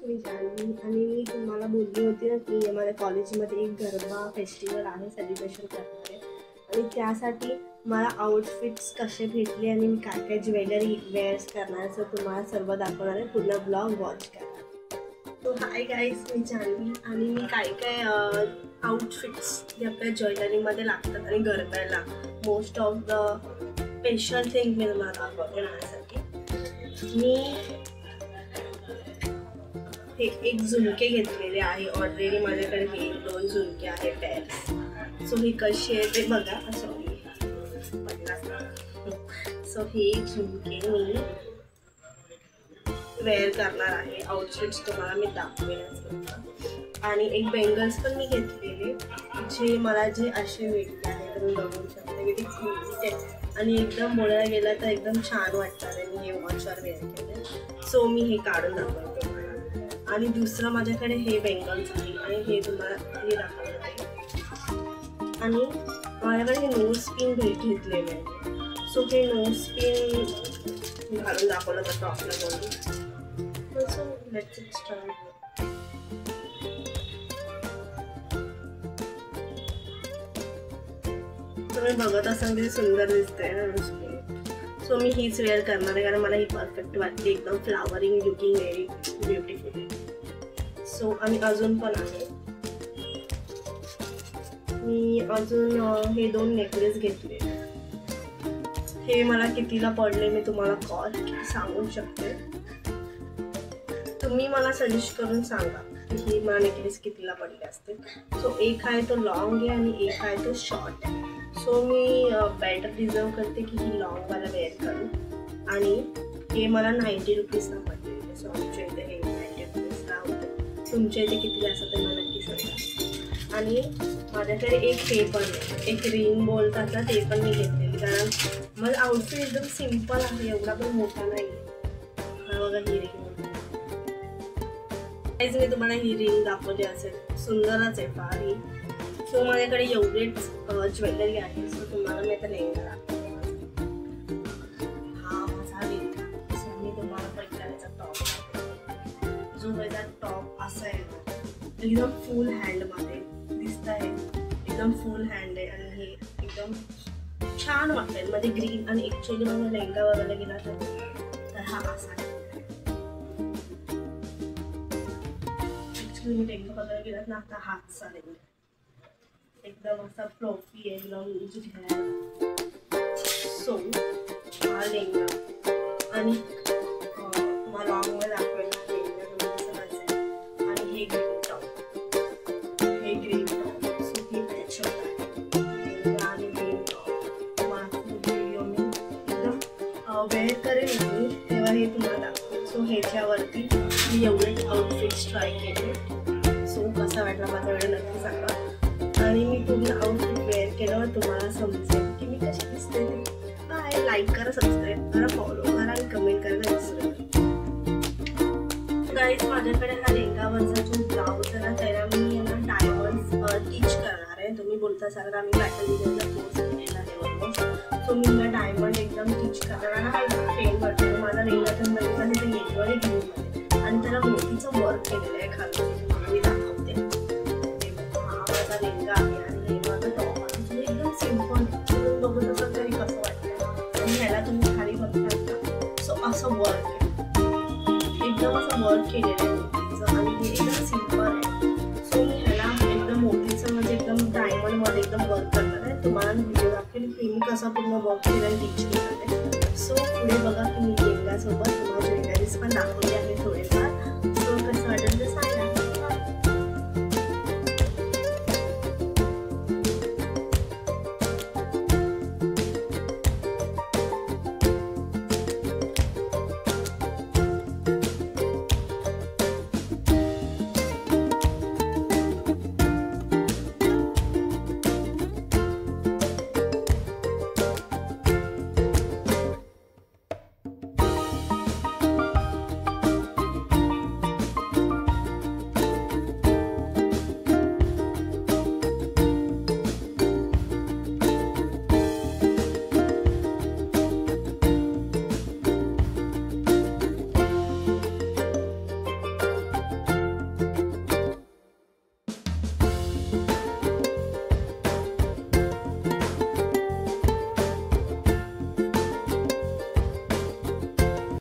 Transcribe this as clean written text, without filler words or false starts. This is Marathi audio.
मी जान्हवी आणि मी तुम्हाला बोलली होती ना की माझ्या कॉलेजमध्ये एक गरबा फेस्टिवल आहे, सेलिब्रेशन करणार आहे आणि त्यासाठी मला आउटफिट्स कसे भेटले आणि मी काय काय ज्वेलरी वेअर्स करणार आहे तर तुम्हाला सर्व दाखवणार आहे. पूर्ण ब्लॉग वॉच करा. तो हाय गाईज, मी जान्हवी आणि मी काय काय आउटफिट्स जे आपल्या ज्वेलरीमध्ये लागतात आणि गरब्याला most of the special thing मी तुम्हाला दाखवते राहण्यासाठी. मी हे एक झुमके घेतलेले आहे ऑलरेडी. माझ्याकडे हे 2 झुमके आहे पेअर्स. सो हे कसे आहे ते बघा. सो हे झुमके मी वेअर करणार आहे. आउटफिट्स तुम्हाला मी दाखवेन आणि एक बेंगल्स पण मी घेतलेले जे मला जे असे मिळते आहे तुम्ही बघू शकता की ते क्यूट आहे आणि एकदम बोलायला गेलं तर एकदम छान वाटणार आहे. मी हे वॉचवर वेअर केले. सो मी हे काढून दाखवते तुम्हाला. आणि दुसरं माझ्याकडे हे बेंगल्स आहे आणि हे तुम्हाला हे दाखवलं आहे. आणि माझ्याकडे हे नोज पिन घेतलेले आहे. सो हे नोज पिन घालून दाखवलं तर टॉपला बोलून. So let's start. तुम्ही बघत असाल किती सुंदर दिसते ना नोज पिन. सो मी हीच वेअर करणार आहे कारण मला ही परफेक्ट वाटते. एकदम flowering looking very beautiful. So आणि अजून पण आहे. मी अजून हे 2 नेकलेस घेतले. हे मला कितीला पडले मी तुम्हाला कॉल सांगू शकते. तुम्ही मला सजेस्ट करून सांगा की ही मला नेकलेस कितीला पडले असते. सो एक आहे तो लॉंग आहे आणि एक आहे तो शॉर्ट आहे. सो मी बेटर डिझर्व करते की ही लॉंगवाला वेअर करू आणि हे मला 90 रुपीजला पडले. सो आमच्या इथे हे 90 रुपीजला होते. तुमच्या इथे किती असं ते मला नक्की सांगा. आणि माझ्याकडे एक हे पण आहे, एक रिंग बोलतात ना ते पण मी घेतलेली कारण माझं आउटफिट एकदम सिम्पल आहे, एवढा पण मोठा नाही. हा बघा ही रिंग. मी तुम्हाला ही रिंग दाखवली असेल, सुंदरच आहे फार ही. सो माझ्याकडे एवढेच ज्वेलरी आहे. सो तुम्हाला मी आता लेंगा दाखवते. हा माझा रिंग. सो मी तुम्हाला पहिल्याचा टॉप जो माझा टॉप असा आहे एकदम फुल हँडमध्ये दिसत आहे. एकदम फुल हँड आहे आणि हे एकदम छान वाटेल. मध्ये ग्रीन आणि ॲक्च्युअली माझा लेंगा बघायला गेला तर हा असा आहे. मी लेंगा बघायला गेलात ना आता हातचा लेंगा एकदम असा फ्लॉफी आहे एकदम. सो हा लेंगा आणि मला लॉंगमध्ये दाखवायला लेंगा कसं आणि हे ग्रीन टॉप. हे ग्रीन टॉप. सो ही मॅच होत आहे लेंगा आणि ग्रीन टॉप. माझा व्हिडिओ मी एकदम वेअर करेल मी तेव्हा हे तुम्हाला दाखवेल. सो ह्याच्यावरती मी एवढेच आउटफिट्स ट्राय केले. सो कसा वाटला माझा व्हिडिओ नक्की सांगा आणि मी पूर्ण आउटफिट वेअर केल्यावर तुम्हाला समजेल की मी कशी दिसते. बाय. लाईक करा, सबस्क्राईब करा, फॉलो करा आणि कमेंट करायला विसरू नका. गाईज माझ्याकडे हा लेंगावरचा जो ब्लाऊज आहे ना त्याला मी डायमंड्स टीच करणार आहे. तुम्ही बोलता असाल आम्ही पॅटर्न डिझाईनचा कोर्स केलेला आहे ऑलमोस्ट. सो मी डायमंड एकदम टीच करणार आणि हा एकदम ट्रेन वाटतो. माझा लेंगा तर बघितला तिथे येतो आणि ग्रीनमध्ये आणि त्याला मोठीचं वर्क केलेलं आहे खाली. मी दाखवते. हा माझा लेंगा आहे आणि हे माझं टॉप आहे. एकदम सिम्पल. तुम्ही बघत असाल तरी कसं वाटतं आणि ह्याला तुम्ही खाली बघता का. सो असं वर्क आहे एकदम असं वर्क केलेलं आहे मोठीचं आणि हे एकदम सिम्पल आहे. सो मी ह्याला एकदम मोठीचं म्हणजे एकदम डायमंडमध्ये एकदम वर्क करणार आहे. तुम्हाला व्हिडिओ दाखवेल की मी कसं पूर्ण वर्क केलं आणि टीच केलं आहे. सो पुढे बघा की मी लेंगासोबत तुम्हाला ज्वेलरीज पण दाखवली आहे थोडेफार.